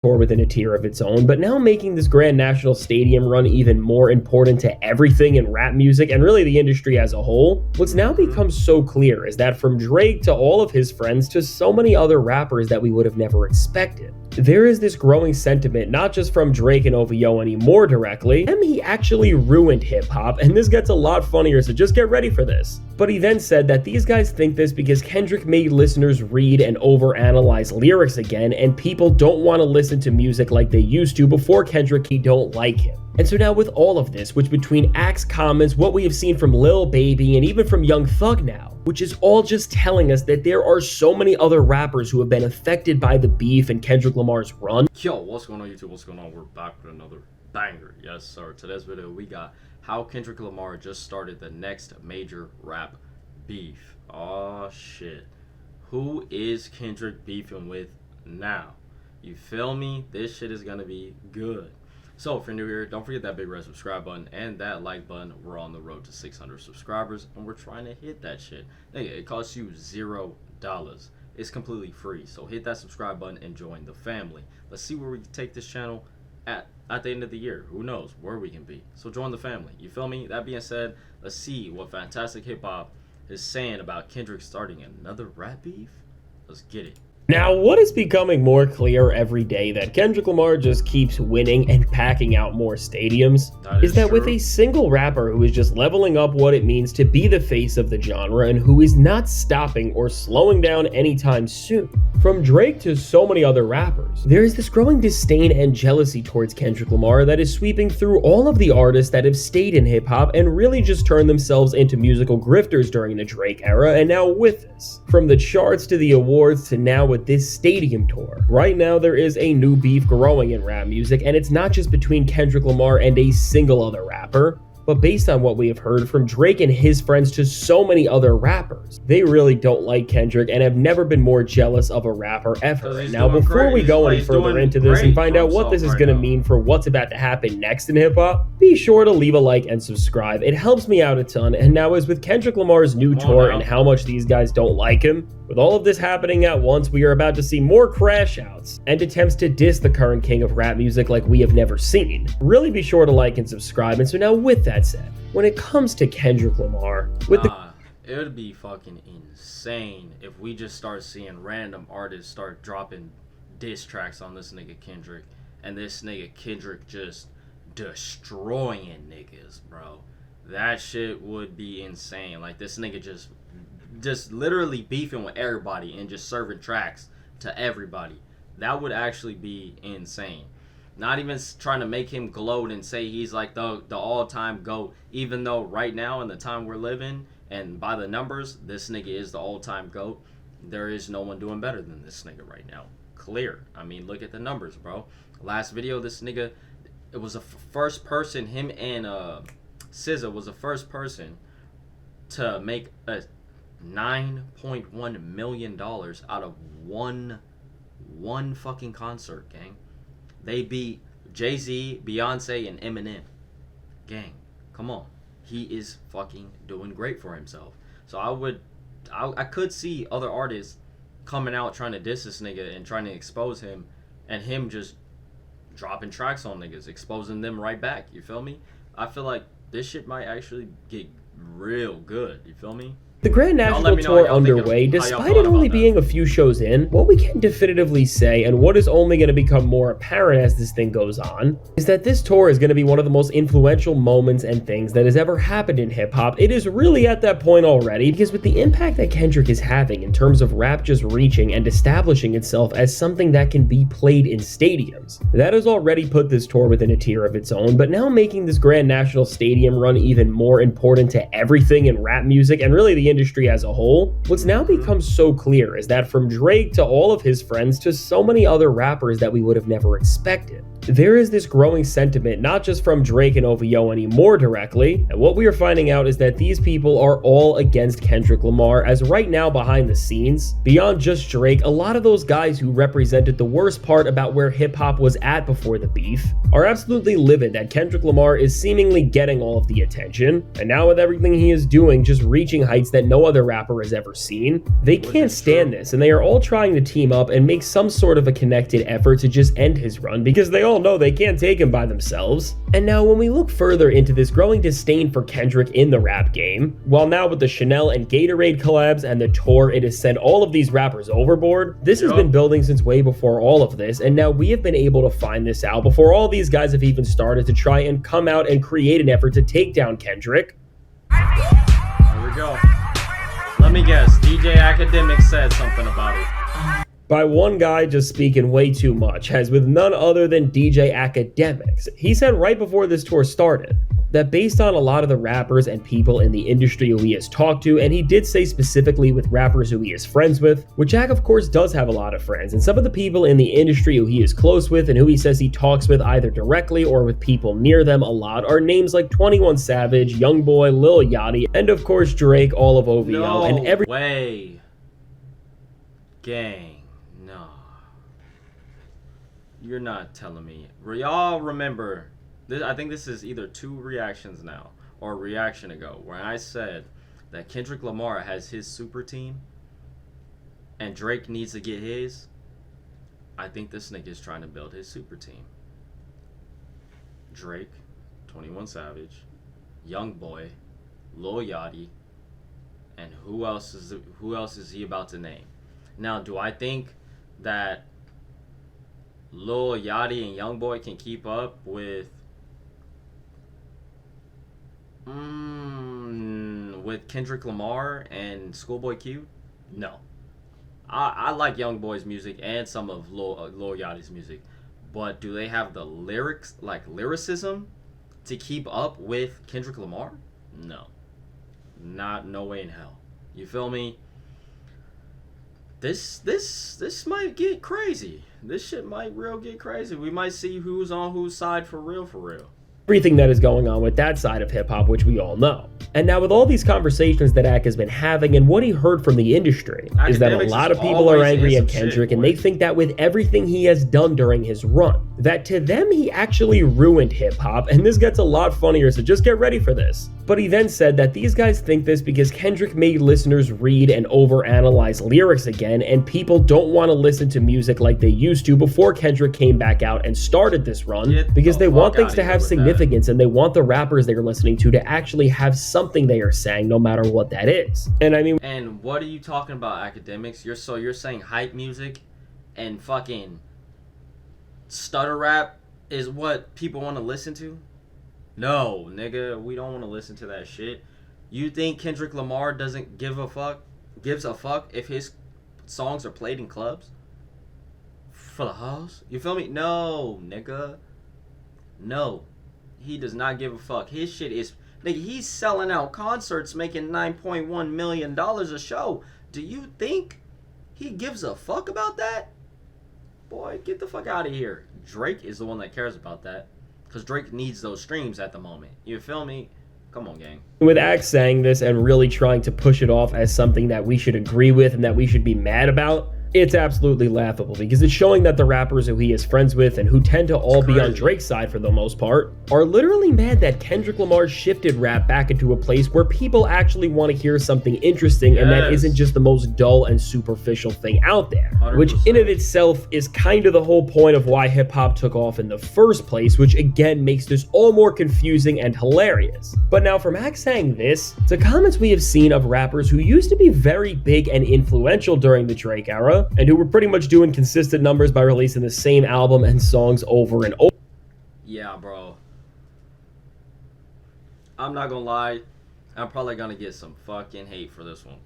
tour within a tier of its own, but now making this Grand National Stadium run even more important to everything in rap music and really the industry as a whole. What's now become so clear is that from Drake to all of his friends to so many other rappers that we would have never expected, there is this growing sentiment, not just from Drake and OVO anymore directly, he actually ruined hip-hop, and this gets a lot funnier, so just get ready for this. But he then said that these guys think this because Kendrick made listeners read and overanalyze lyrics again, and people don't want to listen to music like they used to before Kendrick, he don't like him. And so now with all of this, which between Axe comments, what we have seen from Lil Baby, and even from Young Thug now, which is all just telling us that there are so many other rappers who have been affected by the beef and Kendrick Lamar's run. Yo, what's going on YouTube? What's going on? We're back with another banger. Yes, sir. Today's video, we got how Kendrick Lamar just started the next major rap beef. Oh, shit. Who is Kendrick beefing with now? You feel me? This shit is gonna be good. So if you're new here, don't forget that big red subscribe button and that like button. We're on the road to 600 subscribers and we're trying to hit that shit. Nigga, it costs you $0. It's completely free. So hit that subscribe button and join the family. Let's see where we can take this channel at the end of the year. Who knows where we can be. So join the family. You feel me? That being said, let's see what Fantastic Hip Hop is saying about Kendrick starting another rap beef. Let's get it. Now, what is becoming more clear every day that Kendrick Lamar just keeps winning and packing out more stadiums is that with a single rapper who is just leveling up what it means to be the face of the genre and who is not stopping or slowing down anytime soon. From Drake to so many other rappers, there is this growing disdain and jealousy towards Kendrick Lamar that is sweeping through all of the artists that have stayed in hip-hop and really just turned themselves into musical grifters during the Drake era, and now with this. From the charts to the awards to now with this stadium tour. Right now there is a new beef growing in rap music, and it's not just between Kendrick Lamar and a single other rapper, but based on what we have heard from Drake and his friends to so many other rappers, they really don't like Kendrick and have never been more jealous of a rapper ever. Now, before we go any further into this and find out what this is going to mean for what's about to happen next in hip-hop, be sure to leave a like and subscribe. It helps me out a ton. And now, as with Kendrick Lamar's new tour and how much these guys don't like him, with all of this happening at once, we are about to see more crash outs and attempts to diss the current king of rap music like we have never seen. Really be sure to like and subscribe. And so now with that said, when it comes to Kendrick Lamar, it would be fucking insane if we just start seeing random artists start dropping diss tracks on this nigga Kendrick, and this nigga Kendrick just destroying niggas, bro. That shit would be insane. Like, this nigga just literally beefing with everybody and just serving tracks to everybody. That would actually be insane. Not even trying to make him gloat and say he's like the all-time GOAT, even though right now in the time we're living and by the numbers, this nigga is the all-time GOAT. There is no one doing better than this nigga right now. Clear. I mean, look at the numbers, bro. Last video, this nigga, it was the first person, him and SZA was the first person to make a $9.1 million out of one fucking concert, gang. They beat Jay-Z, Beyonce, and Eminem. Gang, come on. He is fucking doing great for himself. So I could see other artists coming out trying to diss this nigga and trying to expose him, and him just dropping tracks on niggas, exposing them right back. You feel me? I feel like this shit might actually get real good. You feel me? The Grand National Tour underway, despite it only being a few shows in, what we can definitively say, and what is only going to become more apparent as this thing goes on, is that this tour is going to be one of the most influential moments and things that has ever happened in hip-hop. It is really at that point already, because with the impact that Kendrick is having in terms of rap just reaching and establishing itself as something that can be played in stadiums, that has already put this tour within a tier of its own, but now making this Grand National Stadium run even more important to everything in rap music and really the industry as a whole, what's now become so clear is that from Drake to all of his friends to so many other rappers that we would have never expected, there is this growing sentiment, not just from Drake and OVO anymore directly, and what we are finding out is that these people are all against Kendrick Lamar, as right now behind the scenes, beyond just Drake, a lot of those guys who represented the worst part about where hip-hop was at before the beef are absolutely livid that Kendrick Lamar is seemingly getting all of the attention, and now with everything he is doing just reaching heights that no other rapper has ever seen, they can't stand this, and they are all trying to team up and make some sort of a connected effort to just end his run, because they all know they can't take him by themselves. And now when we look further into this growing disdain for Kendrick in the rap game, well, now with the Chanel and Gatorade collabs and the tour it has sent all of these rappers overboard, this has been building since way before all of this, and now we have been able to find this out before all these guys have even started to try and come out and create an effort to take down Kendrick. Here we go. Let me guess, DJ Academic said something about it. By one guy just speaking way too much, as with none other than DJ Academics. He said right before this tour started that based on a lot of the rappers and people in the industry who he has talked to, and he did say specifically with rappers who he is friends with, which Jack of course does have a lot of friends, and some of the people in the industry who he is close with and who he says he talks with either directly or with people near them a lot are names like 21 Savage, Youngboy, Lil Yachty, and of course Drake, all of OVO, No and every way. Gang, no. You're not telling me. Y'all remember, I think this is either 2 reactions now or a reaction ago where I said that Kendrick Lamar has his super team and Drake needs to get his. I think this nigga is trying to build his super team. Drake, 21 Savage, Youngboy, Lil Yachty, and who else is he about to name? Now, do I think that Lil Yachty and Youngboy can keep up with Kendrick Lamar and Schoolboy Q? No. I like Youngboy's music and some of Lil Yachty's music, but do they have the lyricism to keep up with Kendrick Lamar? No. No way in hell. You feel me? This might get crazy. This shit might get crazy. We might see who's on whose side for real. Everything that is going on with that side of hip-hop, which we all know. And now with all these conversations that Ak has been having and what he heard from the industry is that a lot of people are angry at Kendrick and they think that with everything he has done during his run, that to them he actually ruined hip-hop, and this gets a lot funnier, so just get ready for this. But he then said that these guys think this because Kendrick made listeners read and overanalyze lyrics again, and people don't want to listen to music like they used to before Kendrick came back out and started this run, because they want things to have significance and they want the rappers they are listening to actually have something they are saying, no matter what that is. And I mean, and what are you talking about, Academics? You're saying hype music and fucking stutter rap is what people want to listen to? No, nigga, we don't want to listen to that shit. You think Kendrick Lamar doesn't gives a fuck if his songs are played in clubs? For the hoes? You feel me? No, nigga. No. He does not give a fuck. His shit is... Nigga, he's selling out concerts making $9.1 million a show. Do you think he gives a fuck about that? Boy, get the fuck out of here. Drake is the one that cares about that. Because Drake needs those streams at the moment. You feel me? Come on, gang. With Axe saying this and really trying to push it off as something that we should agree with and that we should be mad about, it's absolutely laughable because it's showing that the rappers who he is friends with and who tend to all be on Drake's side for the most part are literally mad that Kendrick Lamar shifted rap back into a place where people actually want to hear something interesting and that isn't just the most dull and superficial thing out there, 100%. Which in of itself is kind of the whole point of why hip-hop took off in the first place, which again makes this all more confusing and hilarious. But now from Axe saying this to comments we have seen of rappers who used to be very big and influential during the Drake era, and who were pretty much doing consistent numbers by releasing the same album and songs over and over. Yeah, bro. I'm not gonna lie. I'm probably gonna get some fucking hate for this one.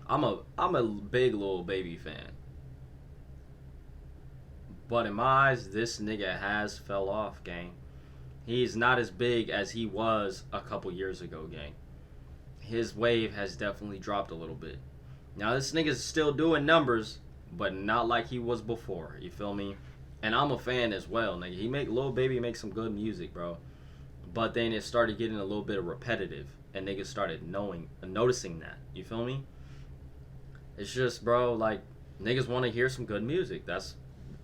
I'm a big Lil Baby fan. But in my eyes, this nigga has fell off, gang. He's not as big as he was a couple years ago, gang. His wave has definitely dropped a little bit. Now, this nigga's still doing numbers, but not like he was before, you feel me? And I'm a fan as well, nigga. Lil Baby make some good music, bro. But then it started getting a little bit repetitive, and niggas started noticing that. You feel me? It's just, bro, like, niggas want to hear some good music. That's,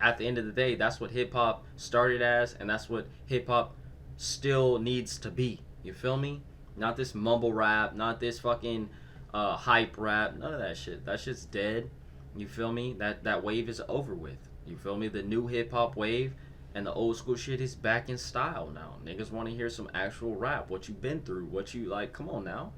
at the end of the day, that's what hip-hop started as, and that's what hip-hop still needs to be. You feel me? Not this mumble rap, not this fucking hype rap, none of that shit. That shit's dead. You feel me? That wave is over with. You feel me? The new hip-hop wave and the old school shit is back in style now. Niggas want to hear some actual rap. What you been through. What you, like, come on now.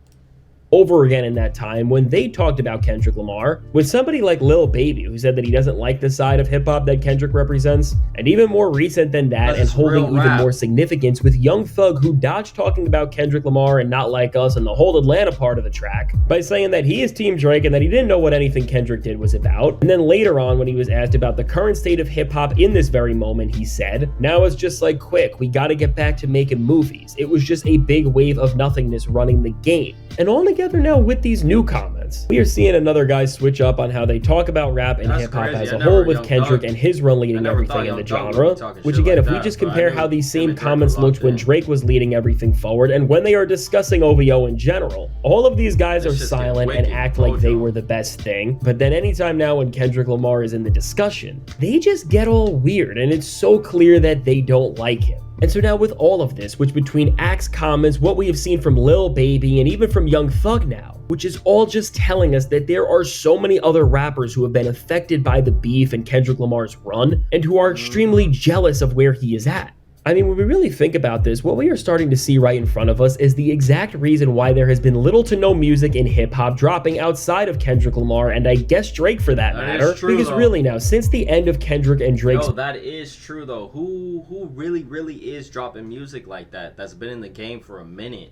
Over again in that time when they talked about Kendrick Lamar with somebody like Lil Baby, who said that he doesn't like the side of hip-hop that Kendrick represents, and even more recent than that and holding even more significance with Young Thug, who dodged talking about Kendrick Lamar and Not Like Us and the whole Atlanta part of the track by saying that he is Team Drake and that he didn't know what anything Kendrick did was about. And then later on, when he was asked about the current state of hip-hop in this very moment, he said, "Now it's just like, quick, we gotta get back to making movies. It was just a big wave of nothingness running the game." And all together now with these new comments, we are seeing another guy switch up on how they talk about rap and hip-hop as a whole with Kendrick and his run leading everything in the genre. Which again, if we just compare how these same comments looked when Drake was leading everything forward and when they are discussing OVO in general, all of these guys are silent and act like they were the best thing. But then anytime now when Kendrick Lamar is in the discussion, they just get all weird, and it's so clear that they don't like him. And so now with all of this, which between Axe comments, what we have seen from Lil Baby, and even from Young Thug now, which is all just telling us that there are so many other rappers who have been affected by the beef and Kendrick Lamar's run, and who are extremely jealous of where he is at. I mean, when we really think about this, what we are starting to see right in front of us is the exact reason why there has been little to no music in hip-hop dropping outside of Kendrick Lamar, and I guess Drake for that matter. Because really now, since the end of Kendrick and Drake's... No, that is true though. Who really is dropping music like that, that's been in the game for a minute?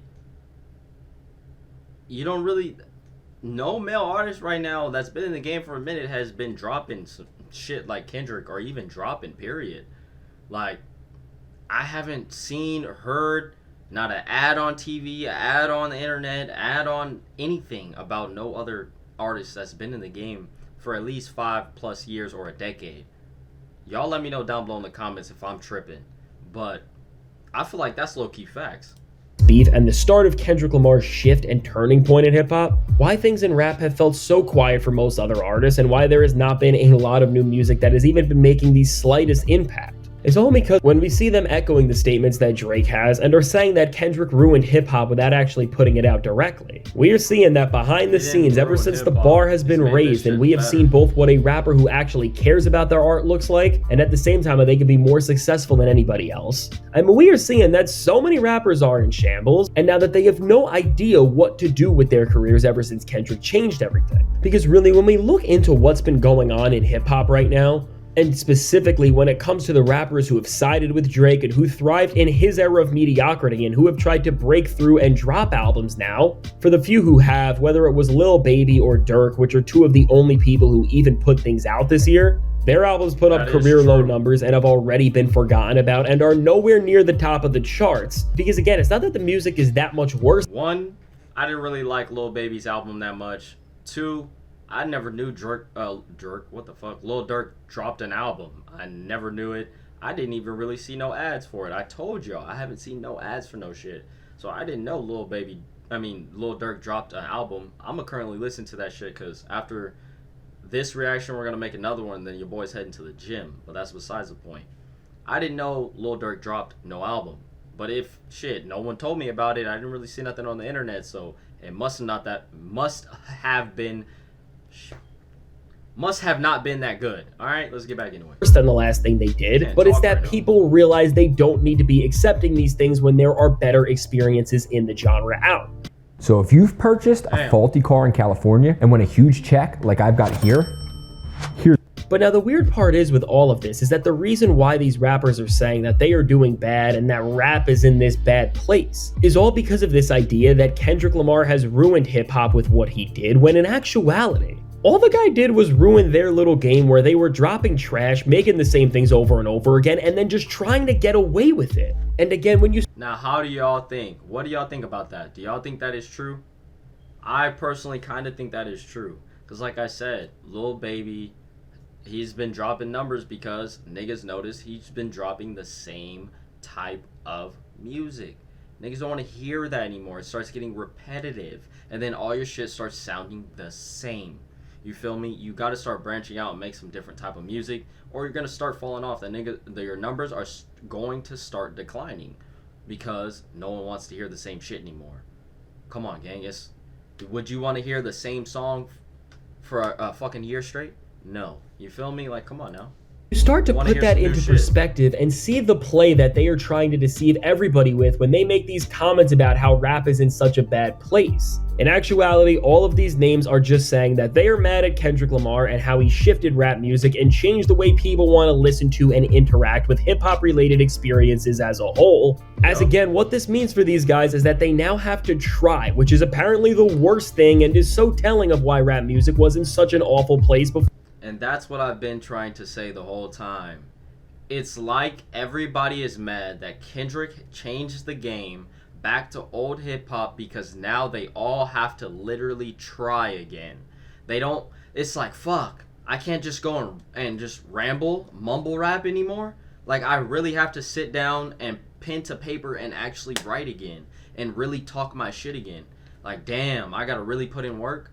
You don't really... No male artist right now that's been in the game for a minute has been dropping some shit like Kendrick, or even dropping, period. Like... I haven't seen or heard not an ad on TV, an ad on the internet, ad on anything about no other artist that's been in the game for at least 5+ years or a decade. Y'all let me know down below in the comments if I'm tripping. But I feel like that's low-key facts. Beef and the start of Kendrick Lamar's shift and turning point in hip-hop, why things in rap have felt so quiet for most other artists, and why there has not been a lot of new music that has even been making the slightest impact. It's all because when we see them echoing the statements that Drake has and are saying that Kendrick ruined hip-hop without actually putting it out directly, we are seeing that behind the scenes ever since the bar has been raised, and we have seen both what a rapper who actually cares about their art looks like, and at the same time they can be more successful than anybody else. I mean, we are seeing that so many rappers are in shambles, and now that they have no idea what to do with their careers ever since Kendrick changed everything. Because really, when we look into what's been going on in hip-hop right now, and specifically when it comes to the rappers who have sided with Drake and who thrived in his era of mediocrity and who have tried to break through and drop albums now, for the few who have, whether it was Lil Baby or Durk, which are two of the only people who even put things out this year, their albums put up career low numbers and have already been forgotten about and are nowhere near the top of the charts. Because again, it's not that the music is that much worse. One, I didn't really like Lil Baby's album that much. Two, I never knew Lil Durk dropped an album. I never knew it. I didn't even really see no ads for it. I told y'all, I haven't seen no ads for no shit. So I didn't know Lil Durk dropped an album. I'm gonna currently listen to that shit, because after this reaction, we're gonna make another one, then your boy's heading to the gym. But that's besides the point. I didn't know Lil Durk dropped no album. But if, shit, no one told me about it, I didn't really see nothing on the internet, so it must have not been that good. All right, let's get back into it. Worse than the last thing they did, but it's that people realize they don't need to be accepting these things when there are better experiences in the genre out. So if you've purchased a faulty car in California and won a huge check like I've got here. But now the weird part is with all of this is that the reason why these rappers are saying that they are doing bad and that rap is in this bad place is all because of this idea that Kendrick Lamar has ruined hip-hop with what he did, when in actuality, all the guy did was ruin their little game where they were dropping trash, making the same things over and over again, and then just trying to get away with it. And again, when you... Now, how do y'all think? What do y'all think about that? Do y'all think that is true? I personally kind of think that is true. Because like I said, Lil Baby he's been dropping numbers because niggas notice he's been dropping the same type of music. Niggas don't want to hear that anymore. It starts getting repetitive, and then all your shit starts sounding the same. You feel me? You got to start branching out and make some different type of music, or you're gonna start falling off. Your numbers are going to start declining because no one wants to hear the same shit anymore. Come on, gang. Would you want to hear the same song for a fucking year straight? No. You feel me? Like, come on now. You start to put that into perspective and see the play that they are trying to deceive everybody with when they make these comments about how rap is in such a bad place. In actuality, all of these names are just saying that they are mad at Kendrick Lamar and how he shifted rap music and changed the way people want to listen to and interact with hip-hop related experiences as a whole. As again, what this means for these guys is that they now have to try, which is apparently the worst thing and is so telling of why rap music was in such an awful place before. And that's what I've been trying to say the whole time. It's like everybody is mad that Kendrick changed the game back to old hip-hop because now they all have to literally try again. It's like, fuck, I can't just go and just mumble rap anymore. Like, I really have to sit down and pen to paper and actually write again and really talk my shit again. Like, damn, I gotta really put in work.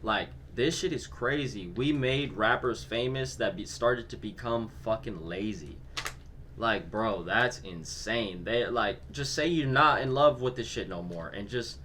Like, this shit is crazy. We made rappers famous that started to become fucking lazy. Like, bro, that's insane. They, like, just say you're not in love with this shit no more and just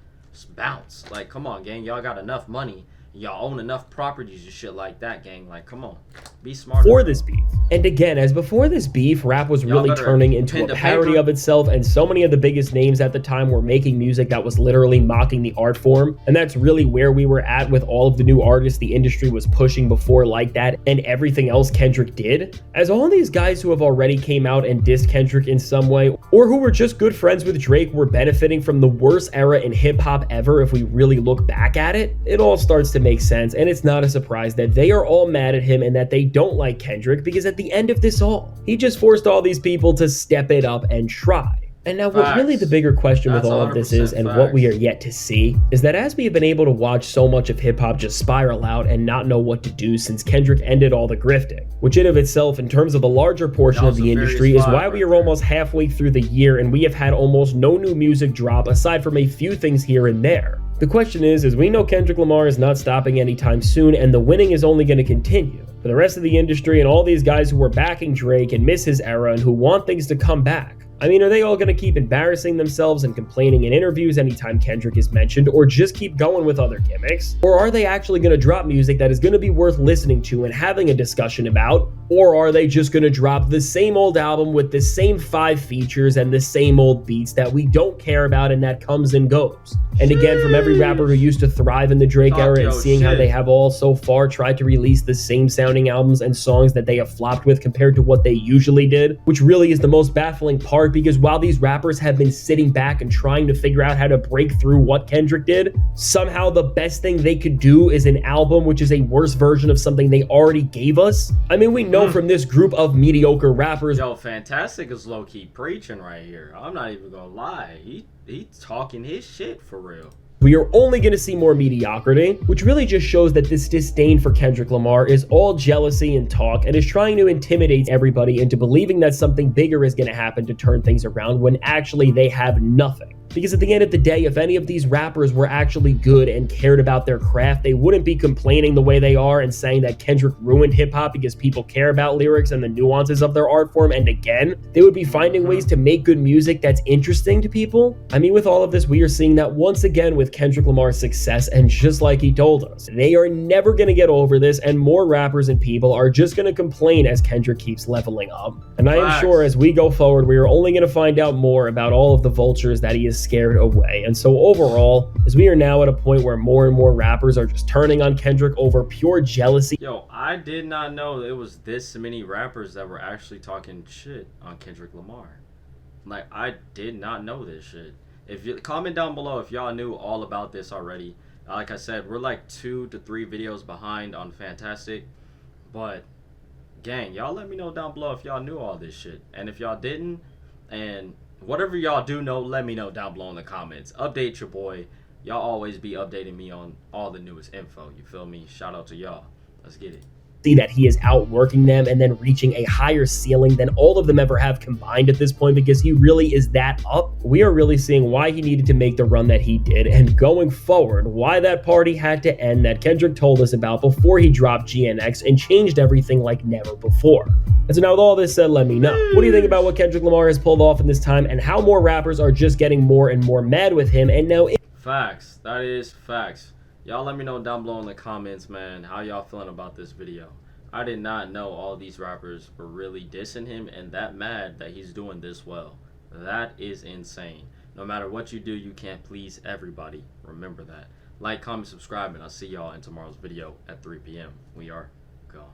bounce. Like, come on, gang. Y'all got enough money. Y'all own enough properties and shit like that, gang. Like, come on. Be smart. For this beef. And again, as before this beef, rap was really turning into a parody of itself, and so many of the biggest names at the time were making music that was literally mocking the art form. And that's really where we were at with all of the new artists the industry was pushing before like that and everything else Kendrick did. As all these guys who have already came out and dissed Kendrick in some way, or who were just good friends with Drake, were benefiting from the worst era in hip-hop ever if we really look back at it, it all starts to make sense, and it's not a surprise that they are all mad at him and that they don't like Kendrick, because at the end of this all, he just forced all these people to step it up and try. And now what really the bigger question with all of this is, and what we are yet to see, is that as we have been able to watch so much of hip-hop just spiral out and not know what to do since Kendrick ended all the grifting, which in of itself, in terms of the larger portion of the industry, is why we are almost halfway through the year and we have had almost no new music drop aside from a few things here and there. The question is we know Kendrick Lamar is not stopping anytime soon, and the winning is only going to continue. For the rest of the industry and all these guys who are backing Drake and miss his era and who want things to come back, I mean, are they all going to keep embarrassing themselves and complaining in interviews anytime Kendrick is mentioned, or just keep going with other gimmicks? Or are they actually going to drop music that is going to be worth listening to and having a discussion about? Or are they just going to drop the same old album with the same 5 features and the same old beats that we don't care about and that comes and goes? And again, from every rapper who used to thrive in the Drake era and seeing how they have all so far tried to release the same sounding albums and songs that they have flopped with compared to what they usually did, which really is the most baffling part, because while these rappers have been sitting back and trying to figure out how to break through what Kendrick did, somehow the best thing they could do is an album which is a worse version of something they already gave us. I mean, we know from this group of mediocre rappers. Yo, Fantastic is low-key preaching right here. I'm not even gonna lie. He's talking his shit for real. We are only going to see more mediocrity, which really just shows that this disdain for Kendrick Lamar is all jealousy and talk and is trying to intimidate everybody into believing that something bigger is going to happen to turn things around when actually they have nothing. Because at the end of the day, if any of these rappers were actually good and cared about their craft, they wouldn't be complaining the way they are and saying that Kendrick ruined hip-hop because people care about lyrics and the nuances of their art form. And again, they would be finding ways to make good music that's interesting to people. I mean, with all of this, we are seeing that once again with Kendrick Lamar's success, and just like he told us, they are never going to get over this, and more rappers and people are just going to complain as Kendrick keeps leveling up. And I am sure as we go forward, we are only going to find out more about all of the vultures that he is scared away. And so overall, as we are now at a point where more and more rappers are just turning on Kendrick over pure jealousy. Yo, I did not know it was this many rappers that were actually talking shit on Kendrick Lamar. Like, I did not know this shit. If you comment down below if y'all knew all about this already. Like I said, we're like 2 to 3 videos behind on Fantastic, but gang, y'all let me know down below if y'all knew all this shit. And if y'all didn't, and whatever y'all do know, let me know down below in the comments. Update your boy. Y'all always be updating me on all the newest info. You feel me? Shout out to y'all. Let's get it. see that he is outworking them and then reaching a higher ceiling than all of them ever have combined at this point, because he really is that up. We are really seeing why he needed to make the run that he did, and going forward, why that party had to end that Kendrick told us about before he dropped GNX and changed everything like never before. And so now with all this said, let me know, what do you think about what Kendrick Lamar has pulled off in this time, and how more rappers are just getting more and more mad with him? And now facts. That is facts. Y'all let me know down below in the comments, man, how y'all feeling about this video. I did not know all these rappers were really dissing him and that mad that he's doing this well. That is insane. No matter what you do, you can't please everybody. Remember that. Like, comment, subscribe, and I'll see y'all in tomorrow's video at 3 p.m. We are gone.